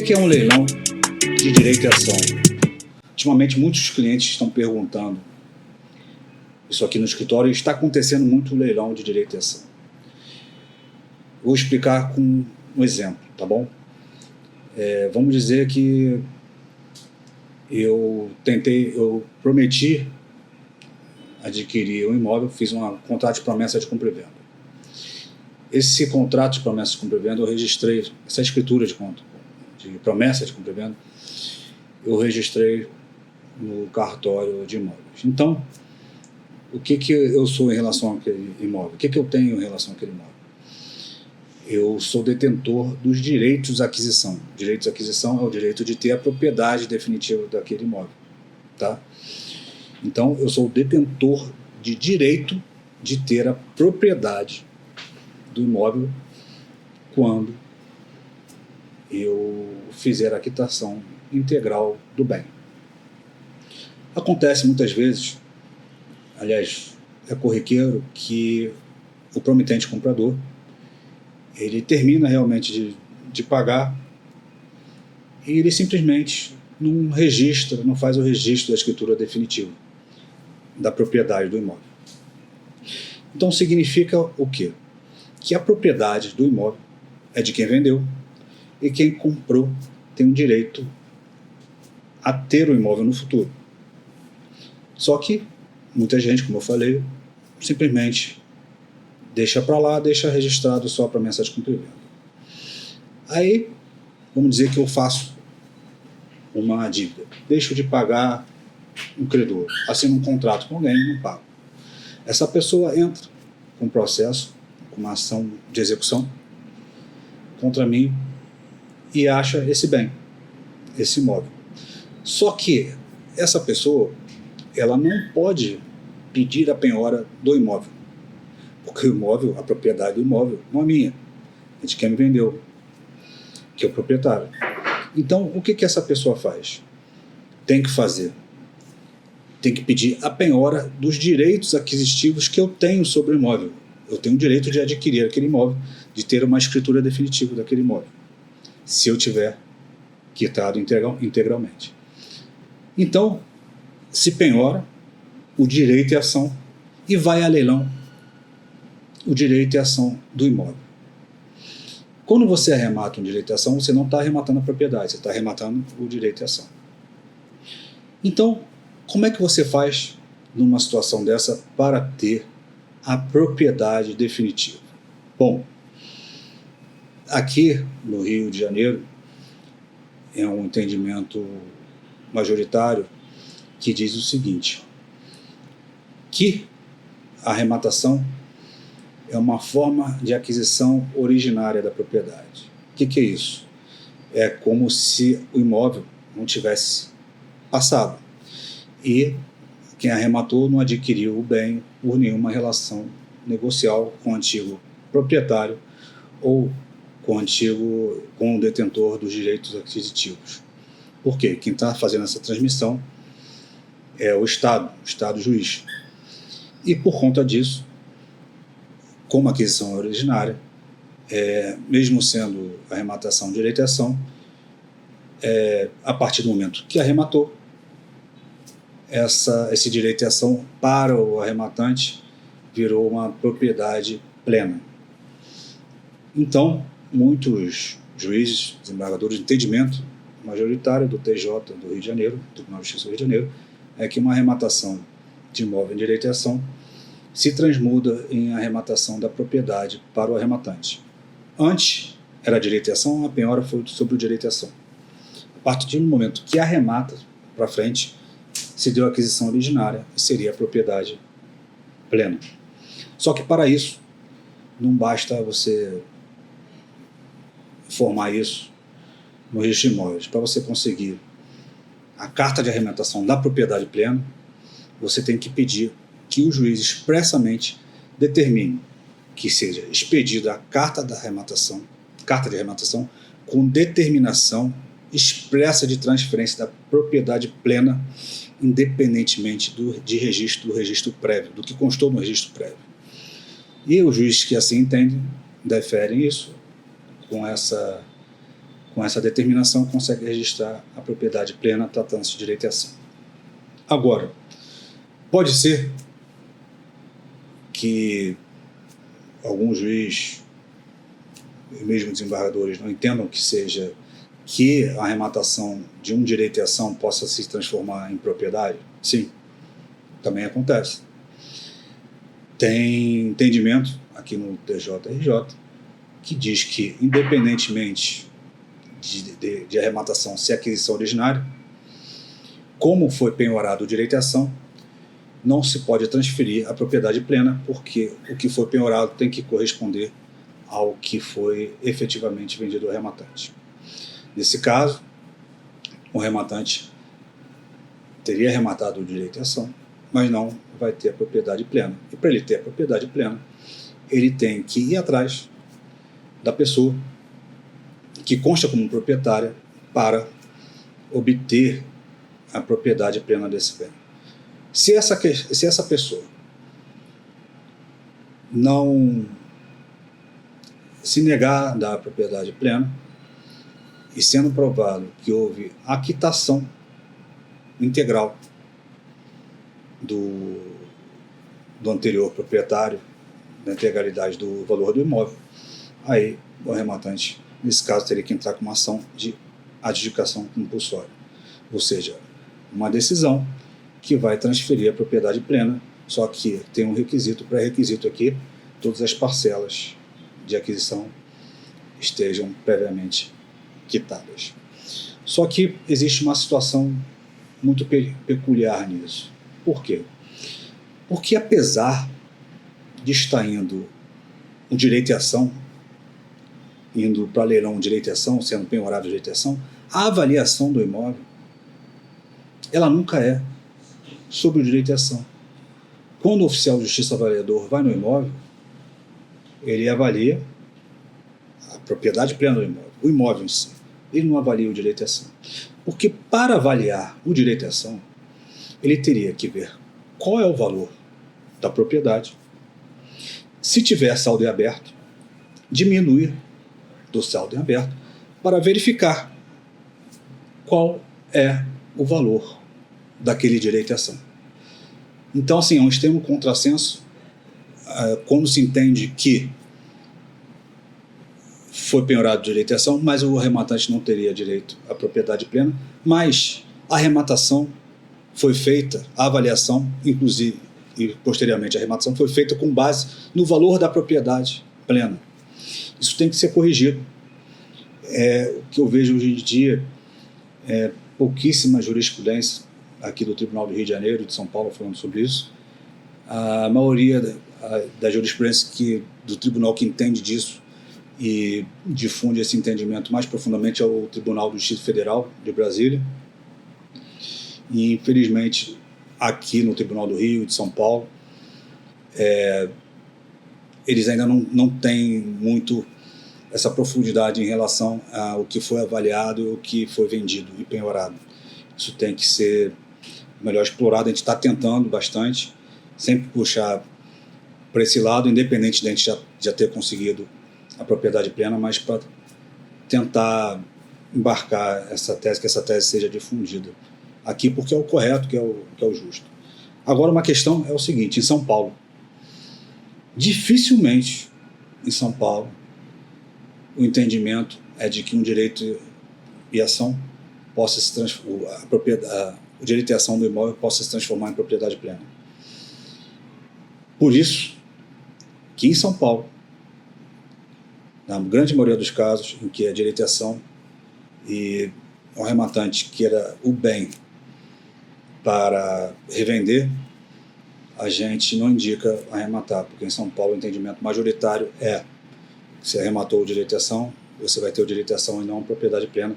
que é um leilão de direito e ação? Ultimamente, muitos clientes estão perguntando isso aqui no escritório e está acontecendo muito leilão de direito e ação. Vou explicar com um exemplo, tá bom? Vamos dizer que eu prometi adquirir um imóvel, fiz um contrato de promessa de compra e venda. Esse contrato de promessa de compra e venda, eu registrei, essa escritura de promessa de compra e venda, eu registrei no cartório de imóveis. Então, o que eu sou em relação àquele imóvel? O que eu tenho em relação àquele imóvel? Eu sou detentor dos direitos de aquisição. Direitos de aquisição é o direito de ter a propriedade definitiva daquele imóvel, tá? Então, eu sou o detentor de direito de ter a propriedade do imóvel quando eu fizer a quitação integral do bem. Acontece muitas vezes, aliás, é corriqueiro, que o promitente comprador ele termina realmente de pagar e ele simplesmente não registra, não faz o registro da escritura definitiva da propriedade do imóvel. Então significa o quê? Que a propriedade do imóvel é de quem vendeu e quem comprou tem o direito a ter o imóvel no futuro. Só que muita gente, como eu falei, simplesmente deixa para lá, deixa registrado só para promessa de compra e venda. Aí, vamos dizer que eu faço uma dívida, deixo de pagar um credor, assino um contrato com alguém e não pago. Essa pessoa entra com um processo, com uma ação de execução contra mim e acha esse bem, esse imóvel. Só que essa pessoa, ela não pode pedir a penhora do imóvel, porque o imóvel, a propriedade do imóvel não é minha, é de quem me vendeu, que é o proprietário. Então, o que essa pessoa faz? Tem que fazer, tem que pedir a penhora dos direitos aquisitivos que eu tenho sobre o imóvel. Eu tenho o direito de adquirir aquele imóvel, de ter uma escritura definitiva daquele imóvel, se eu tiver quitado integralmente. Então, se penhora o direito e ação e vai a leilão o direito e ação do imóvel. Quando você arremata um direito e ação, você não está arrematando a propriedade, você está arrematando o direito e ação. Então, como é que você faz numa situação dessa para ter a propriedade definitiva? Bom, aqui no Rio de Janeiro é um entendimento majoritário que diz o seguinte, que a arrematação é uma forma de aquisição originária da propriedade. O que é isso? É como se o imóvel não tivesse passado e quem arrematou não adquiriu o bem por nenhuma relação negocial com o antigo proprietário ou com o detentor dos direitos aquisitivos. Por quê? Quem está fazendo essa transmissão é o Estado juiz. E por conta disso, como aquisição originária, mesmo sendo arrematação de direito e ação, a partir do momento que arrematou, esse direito e ação para o arrematante virou uma propriedade plena. Então, muitos juízes, desembargadores de entendimento majoritário do TJ do Rio de Janeiro, do Tribunal de Justiça do Rio de Janeiro, é que uma arrematação de imóvel em direito e ação se transmuda em arrematação da propriedade para o arrematante. Antes era direito e ação, a penhora foi sobre o direito e ação. A partir do momento que arremata para frente, se deu a aquisição originária e seria a propriedade plena. Só que para isso, não basta você formar isso no registro de imóveis. Para você conseguir a carta de arrematação da propriedade plena, você tem que pedir que o juiz expressamente determine que seja expedida a carta de arrematação com determinação expressa de transferência da propriedade plena, independentemente do registro prévio, do que constou no registro prévio. E os juízes que assim entendem, deferem isso com Com essa determinação, consegue registrar a propriedade plena tratando-se de direito e ação. Agora, pode ser que algum juiz e mesmo desembargadores não entendam que a arrematação de um direito e ação possa se transformar em propriedade? Sim, também acontece. Tem entendimento aqui no TJRJ que diz que, independentemente de arrematação ser aquisição originária, como foi penhorado o direito e ação, não se pode transferir a propriedade plena, porque o que foi penhorado tem que corresponder ao que foi efetivamente vendido ao rematante. Nesse caso, o rematante teria arrematado o direito e ação, mas não vai ter a propriedade plena. E para ele ter a propriedade plena, ele tem que ir atrás da pessoa que consta como proprietária para obter a propriedade plena desse bem. Se essa pessoa não se negar a dar a propriedade plena, e sendo provado que houve a quitação integral do anterior proprietário, da integralidade do valor do imóvel, aí o arrematante, nesse caso, teria que entrar com uma ação de adjudicação compulsória, ou seja, uma decisão que vai transferir a propriedade plena, só que tem um pré-requisito aqui, todas as parcelas de aquisição estejam previamente quitadas. Só que existe uma situação muito peculiar nisso. Por quê? Porque apesar de estar indo o direito e ação, indo para leilão o direito e ação, sendo penhorado o direito e ação, a avaliação do imóvel, ela nunca é sobre o direito e ação. Quando o oficial de justiça avaliador vai no imóvel, ele avalia a propriedade plena do imóvel, o imóvel em si. Ele não avalia o direito e ação. Porque para avaliar o direito e ação, ele teria que ver qual é o valor da propriedade. Se tiver saldo em aberto, diminuir do saldo em aberto para verificar qual é o valor daquele direito e ação. Então, assim, é um extremo contrassenso quando se entende que foi penhorado o direito e ação, mas o arrematante não teria direito à propriedade plena, mas a arrematação foi feita, a avaliação, inclusive, e posteriormente a arrematação, foi feita com base no valor da propriedade plena. Isso tem que ser corrigido. O que eu vejo hoje em dia é pouquíssima jurisprudência aqui do Tribunal do Rio de Janeiro e de São Paulo falando sobre isso. A maioria da jurisprudência do tribunal que entende disso e difunde esse entendimento mais profundamente é o Tribunal do Distrito Federal de Brasília. E, infelizmente, aqui no Tribunal do Rio e de São Paulo, eles ainda não têm muito essa profundidade em relação ao que foi avaliado e o que foi vendido e penhorado. Isso tem que ser melhor explorado. A gente está tentando bastante, sempre puxar para esse lado, independente de a gente já ter conseguido a propriedade plena, mas para tentar embarcar essa tese, que essa tese seja difundida aqui, porque é o correto, que é o justo. Agora, uma questão é o seguinte: em São Paulo, dificilmente em São Paulo o entendimento é de que um direito e ação possa se transformar, o direito e ação do imóvel possa se transformar em propriedade plena. Por isso que em São Paulo, na grande maioria dos casos em que é direito e ação e o arrematante queira o bem para revender, a gente não indica arrematar, porque em São Paulo o entendimento majoritário é: se arrematou o direito e ação, você vai ter o direito e ação e não a propriedade plena.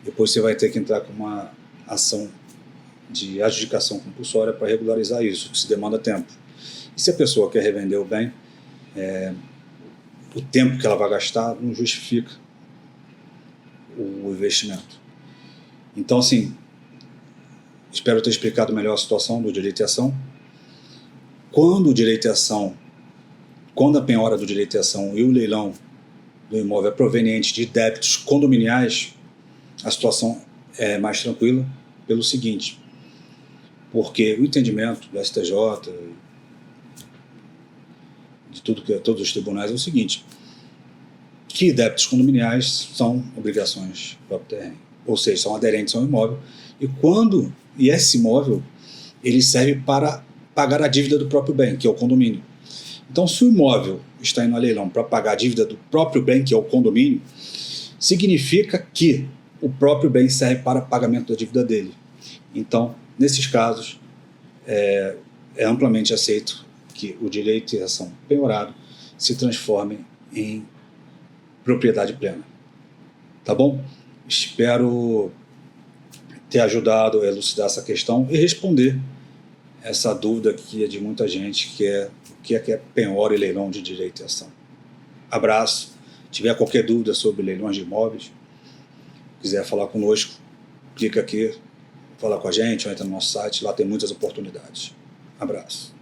Depois você vai ter que entrar com uma ação de adjudicação compulsória para regularizar isso, que se demanda tempo. E se a pessoa quer revender o bem, o tempo que ela vai gastar não justifica o investimento. Então, assim, espero ter explicado melhor a situação do direito e ação. Quando a penhora do direito e ação e o leilão do imóvel é proveniente de débitos condominiais, a situação é mais tranquila pelo seguinte, porque o entendimento do STJ, de todos os tribunais, é o seguinte, que débitos condominiais são obrigações do próprio terreno, ou seja, são aderentes ao imóvel, e esse imóvel ele serve para pagar a dívida do próprio bem, que é o condomínio. Então, se o imóvel está indo a leilão para pagar a dívida do próprio bem, que é o condomínio, significa que o próprio bem serve para pagamento da dívida dele. Então, nesses casos, é amplamente aceito que o direito de ação penhorado se transforme em propriedade plena. Tá bom? Espero ter ajudado a elucidar essa questão e responder essa dúvida que é de muita gente, que é o que é penhora e leilão de direito de ação. Abraço. Se tiver qualquer dúvida sobre leilões de imóveis, quiser falar conosco, clica aqui, fala com a gente, ou entra no nosso site, lá tem muitas oportunidades. Abraço.